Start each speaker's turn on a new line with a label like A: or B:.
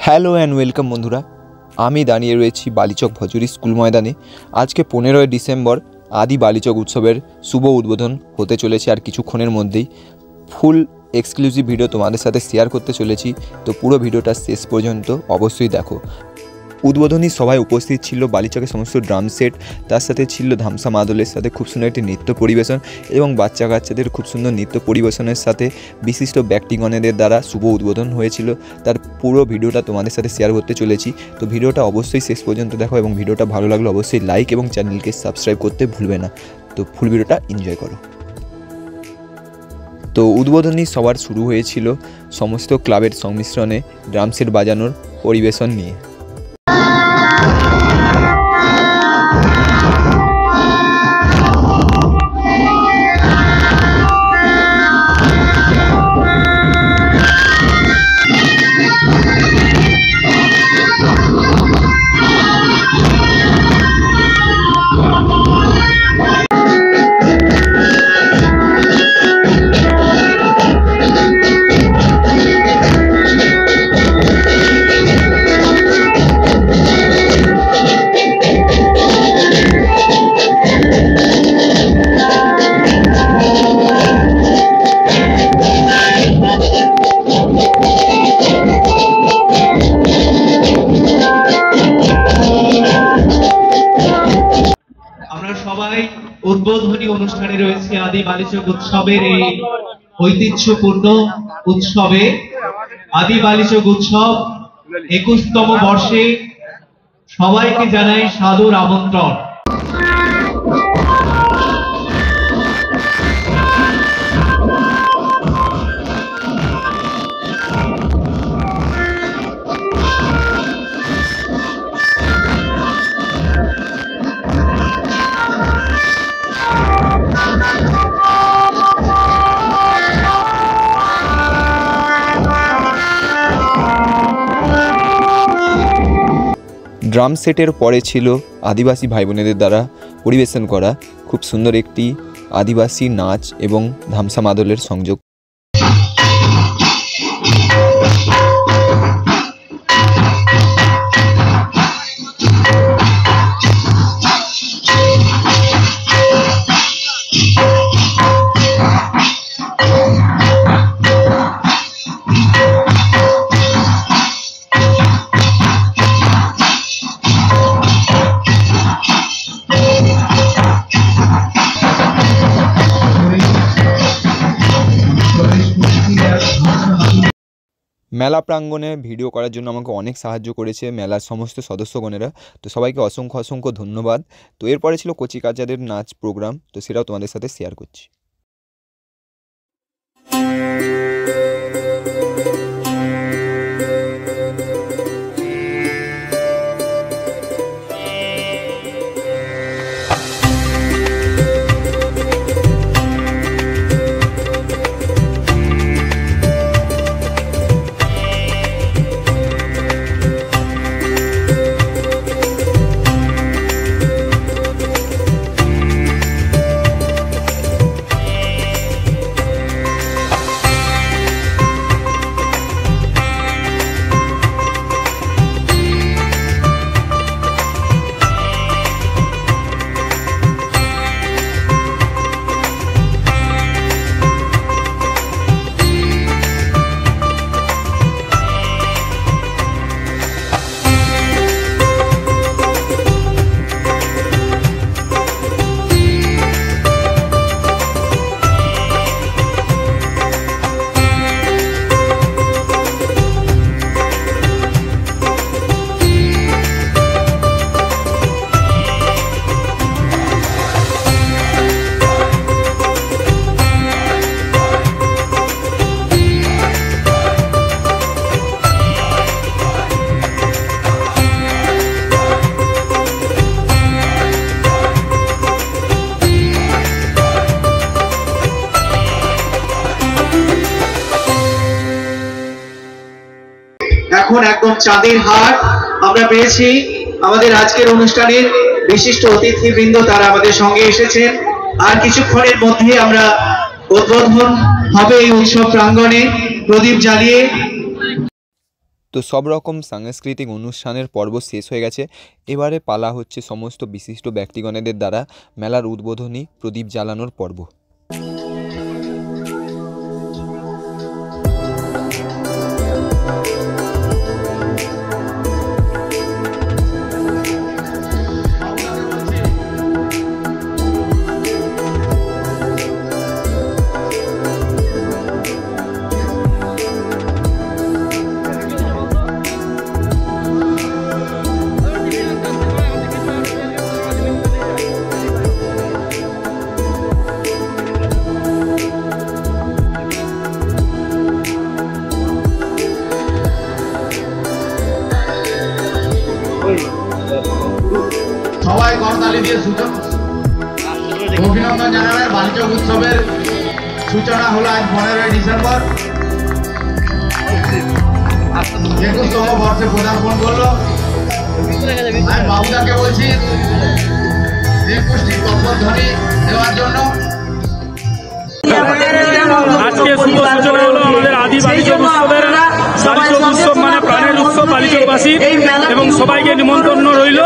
A: Hello and welcome বন্ধুরা, আমি দাঁড়িয়ে রয়েছি বালিচক ভজুরি স্কুল ময়দানে। আজকে 15ই ডিসেম্বর আদি বালিচক উৎসবের শুভ উদ্বোধন হতে চলেছে আর কিছুক্ষণের মধ্যেই। ফুল এক্সক্লুসিভ ভিডিও তোমাদের সাথে শেয়ার করতে চলেছি, তো পুরো ভিডিওটা শেষ পর্যন্ত অবশ্যই দেখো। উদ্বোধনী সভায় উপস্থিত ছিল বালিচকের সমস্ত ড্রাম সেট, তার সাথে ছিল ধামসা মাদলের সাথে খুব সুন্দর একটি নৃত্য পরিবেশন এবং বাচ্চা কাচ্চাদের খুব সুন্দর নৃত্য পরিবেশনের সাথে বিশিষ্ট ব্যক্তিগণের দ্বারা শুভ উদ্বোধন হয়েছিল। তার পুরো ভিডিওটা তোমাদের সাথে শেয়ার করতে চলেছি, তো ভিডিওটা অবশ্যই শেষ পর্যন্ত দেখো এবং ভিডিওটা ভালো লাগলে অবশ্যই লাইক এবং চ্যানেলকে সাবস্ক্রাইব করতে ভুলবে না। তো ফুল ভিডিওটা এনজয় করো। তো উদ্বোধনী সবার শুরু হয়েছিল সমস্ত ক্লাবের সংমিশ্রণে ড্রাম সেট বাজানোর পরিবেশন নিয়ে।
B: সবাই উদ্বোধনী অনুষ্ঠানে রয়েছে আদি বালিচক উৎসবের এই ঐতিহ্যপূর্ণ উৎসবে। আদি বালিচক উৎসব 21তম বর্ষে সবাইকে জানাই সাদর আমন্ত্রণ।
A: ড্রাম সেটের পরে ছিল আদিবাসী ভাই বোনেদের দ্বারা পরিবেশন করা খুব সুন্দর একটি আদিবাসী নাচ এবং ধামসা মাদলের সংযোগ। মেলা প্রাঙ্গণে ভিডিও করার জন্য আমাকে অনেক সাহায্য করেছে মেলার সমস্ত সদস্যগণেরা, তো সবাইকে অসংখ্য অসংখ্য ধন্যবাদ। তো এরপরে ছিল কচি কাচাদের নাচ প্রোগ্রাম, তো সেটাও তোমাদের সাথে শেয়ার করছি।
B: এখন একদম চাঁদের হাট আমরা পেয়েছি। আমাদের আজকের অনুষ্ঠানের বিশিষ্ট অতিথিবৃন্দ তারা আমাদের সঙ্গে এসেছেন। আর কিছুক্ষণের মধ্যে আমরা উদ্বোধন হবে এই উৎসব প্রাঙ্গণে প্রদীপ জ্বালিয়ে।
A: তো সব রকম সাংস্কৃতিক অনুষ্ঠানের পর্ব শেষ হয়ে গেছে। এবারে পালা হচ্ছে সমস্ত বিশিষ্ট ব্যক্তিগণেদের দ্বারা মেলার উদ্বোধনী প্রদীপ জ্বালানোর পর্ব।
B: সবাই করতালি দিয়ে অভিনন্দন জানাবেন। বালিচক উৎসবের সূচনা হলো আজ 15ই ডিসেম্বর, 21তম বর্ষে পদার্পণ করলো। আমি বাবুদাকে বলছি 21টি কপধ্বনি দেওয়ার জন্য।
C: আজকে শুভ সূচনা হলো আমাদের আদি বালিচক উৎসবের। বালিচক উৎসব মানে প্রাণের উৎসব বালিচকবাসী, এবং সবাইকে নিমন্ত্রণ রইল